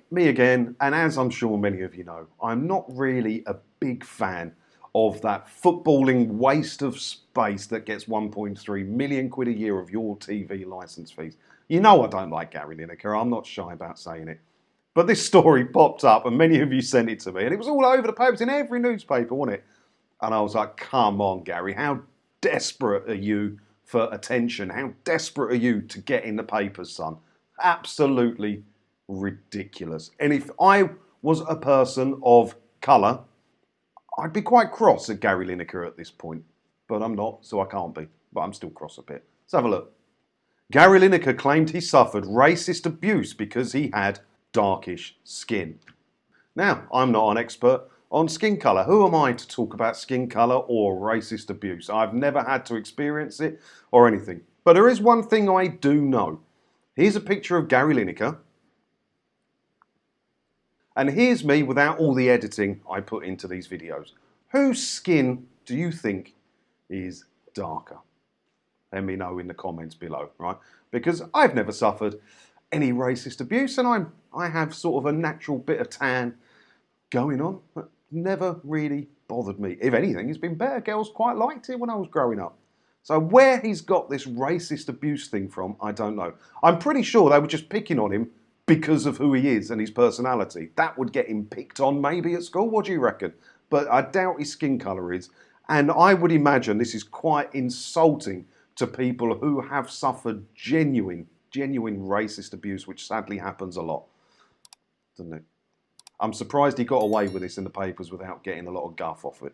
Me again, and as I'm sure many of you know, I'm not really a big fan of that footballing waste of space that gets 1.3 million quid a year of your TV licence fees. You know I don't like Gary Lineker, I'm not shy about saying it. But this story popped up and many of you sent it to me and it was all over the papers, in every newspaper, wasn't it? And I was like, come on, Gary, how desperate are you for attention? How desperate are you to get in the papers, son? Absolutely ridiculous. And if I was a person of colour, I'd be quite cross at Gary Lineker at this point. But I'm not, so I can't be. But I'm still cross a bit. Let's have a look. Gary Lineker claimed he suffered racist abuse because he had darkish skin. Now, I'm not an expert on skin colour. Who am I to talk about skin colour or racist abuse? I've never had to experience it or anything. But there is one thing I do know. Here's a picture of Gary Lineker. And here's me without all the editing I put into these videos. Whose skin do you think is darker? Let me know in the comments below, right? Because I've never suffered any racist abuse and I have sort of a natural bit of tan going on, but never really bothered me. If anything, it's been better. Girls quite liked it when I was growing up. So where he's got this racist abuse thing from, I don't know. I'm pretty sure they were just picking on him because of who he is and his personality. That would get him picked on maybe at school. What do you reckon? But I doubt his skin colour is. And I would imagine this is quite insulting to people who have suffered genuine racist abuse, which sadly happens a lot, doesn't it? I'm surprised he got away with this in the papers without getting a lot of guff off it.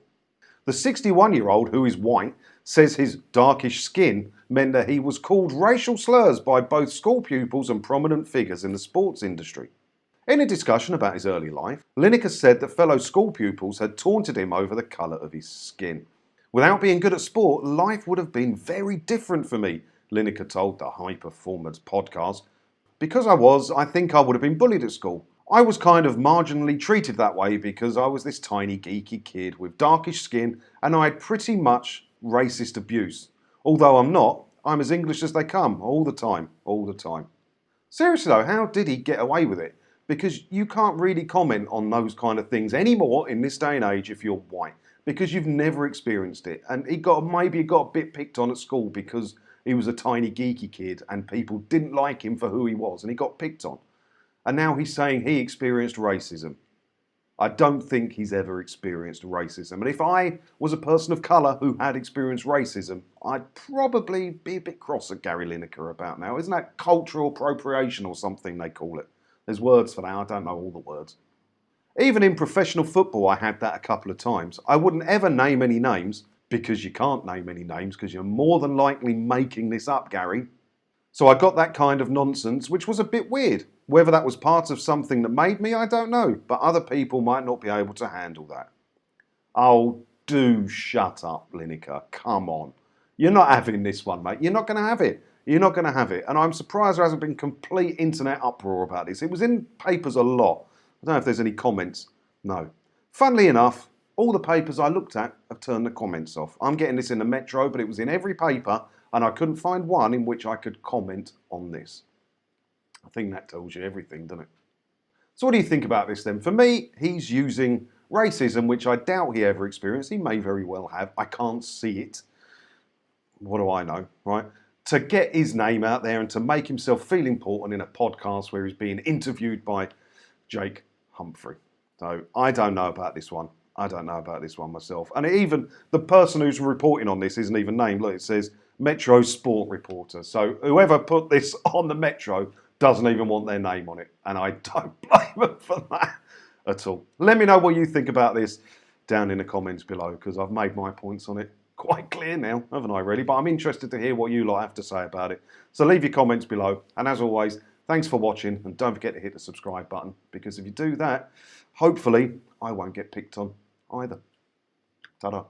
The 61-year-old, who is white, says his darkish skin meant that he was called racial slurs by both school pupils and prominent figures in the sports industry. In a discussion about his early life, Lineker said that fellow school pupils had taunted him over the colour of his skin. Without being good at sport, life would have been very different for me, Lineker told the High Performance podcast. Because I think I would have been bullied at school. I was kind of marginally treated that way because I was this tiny geeky kid with darkish skin and I had pretty much racist abuse. Although I'm not, I'm as English as they come, all the time. Seriously though, how did he get away with it? Because you can't really comment on those kind of things anymore in this day and age if you're white, because you've never experienced it. And maybe he got a bit picked on at school because he was a tiny geeky kid and people didn't like him for who he was and he got picked on. And now he's saying he experienced racism. I don't think he's ever experienced racism. And if I was a person of colour who had experienced racism, I'd probably be a bit cross at Gary Lineker about now. Isn't that cultural appropriation or something they call it? There's words for that. I don't know all the words. Even in professional football, I had that a couple of times. I wouldn't ever name any names because you can't name any names because you're more than likely making this up, Gary. So I got that kind of nonsense, which was a bit weird. Whether that was part of something that made me, I don't know. But other people might not be able to handle that. Oh, do shut up, Lineker. Come on. You're not having this one, mate. You're not going to have it. You're not going to have it. And I'm surprised there hasn't been complete internet uproar about this. It was in papers a lot. I don't know if there's any comments. No. Funnily enough, all the papers I looked at have turned the comments off. I'm getting this in the Metro, but it was in every paper, and I couldn't find one in which I could comment on this. I think that tells you everything, doesn't it? So what do you think about this then? For me, he's using racism, which I doubt he ever experienced. He may very well have. I can't see it. What do I know, right? To get his name out there and to make himself feel important in a podcast where he's being interviewed by Jake Humphrey. So I don't know about this one. I don't know about this one myself. And even the person who's reporting on this isn't even named. Look, it says Metro Sport Reporter. So whoever put this on the Metro doesn't even want their name on it. And I don't blame them for that at all. Let me know what you think about this down in the comments below, because I've made my points on it quite clear now, haven't I really? But I'm interested to hear what you lot have to say about it. So leave your comments below. And as always, thanks for watching. And don't forget to hit the subscribe button, because if you do that, hopefully I won't get picked on either. Ta-da.